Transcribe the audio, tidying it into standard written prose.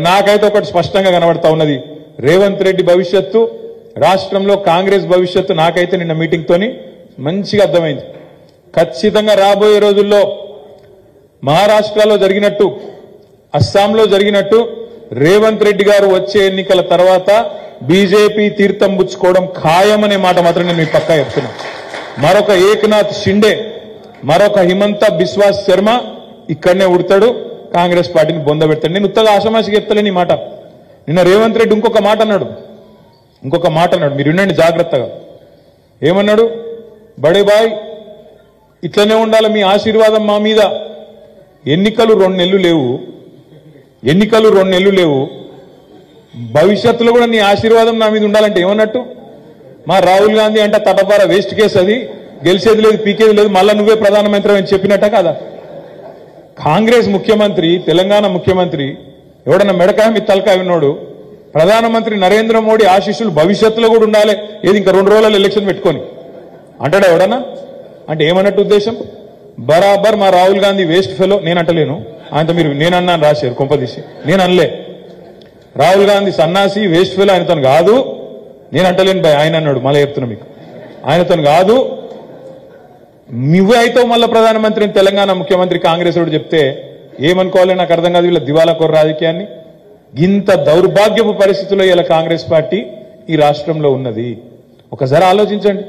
నాకైతే ఒకటి స్పష్టంగా కనబడతా ఉన్నది, రేవంత్ రెడ్డి భవిష్యత్తు, రాష్ట్రంలో కాంగ్రెస్ భవిష్యత్తు నాకైతే నిన్న మీటింగ్ తోని మంచిగా అర్థమైంది. ఖచ్చితంగా రాబోయే రోజుల్లో మహారాష్ట్రలో జరిగినట్టు, అస్సాంలో జరిగినట్టు రేవంత్ రెడ్డి గారు వచ్చే ఎన్నికల తర్వాత బీజేపీ తీర్థం పుచ్చుకోవడం ఖాయమనే మాట మాత్రం నేను మీ పక్కా చెప్తున్నా. మరొక ఏకనాథ్ షిండే, మరొక హిమంత బిశ్వాస్ శర్మ ఇక్కడనే ఉడతాడు, కాంగ్రెస్ పార్టీని బొందబెడతాడు. నేను ఉత్తగా ఆషామాషిగా చెప్తలేని ఈ మాట. నిన్న రేవంత్ రెడ్డి ఇంకొక మాట అన్నాడు, మీరు వినండి జాగ్రత్తగా. ఏమన్నాడు? బడే బాయ్ ఇట్లనే ఉండాలి, మీ ఆశీర్వాదం మా మీద. ఎన్నికలు 2 నెలలు లేవు, భవిష్యత్తులో కూడా నీ ఆశీర్వాదం నా మీద ఉండాలంటే ఏమన్నట్టు? మా రాహుల్ గాంధీ అంటే తటపార వేస్ట్ కేసు, అది గెలిచేది లేదు, పీకేది లేదు, మళ్ళా నువ్వే ప్రధానమంత్రి అని చెప్పినట్ట కాదా? కాంగ్రెస్ ముఖ్యమంత్రి, తెలంగాణ ముఖ్యమంత్రి ఎవడన్నా మెడకాయ మీ తలకాయ ఉన్నాడు, ప్రధానమంత్రి నరేంద్ర మోడీ ఆశీస్సులు భవిష్యత్తులో కూడా ఉండాలి, ఏది ఇంకా 2 రోజులలో ఎలక్షన్ పెట్టుకొని అంటాడా ఎవడన్నా? అంటే ఏమన్నట్టు ఉద్దేశం? బరాబర్ మా రాహుల్ గాంధీ వేస్ట్ ఫెలో. నేను అంటలేను, ఆయనతో మీరు నేనన్నాను రాశారు కొంపదీసి, నేను అనలే. రాహుల్ గాంధీ సన్నాసి వేస్ట్ ఫెలో, ఆయనతో కాదు, నేను అంటలేను భయ్, ఆయన అన్నాడు. మళ్ళీ చెప్తున్నా మీకు, ఆయనతో కాదు, నువ్వే అయితే మళ్ళీ ప్రధానమంత్రిని తెలంగాణ ముఖ్యమంత్రి కాంగ్రెస్ వాడు చెప్తే ఏమనుకోవాలి నాకు అర్థం కాదు. వీళ్ళ దివాలాకోర రాజకీయాన్ని, ఇంత దౌర్భాగ్యపు పరిస్థితుల్లో ఇలా కాంగ్రెస్ పార్టీ ఈ రాష్ట్రంలో ఉన్నది. ఒకసారి ఆలోచించండి.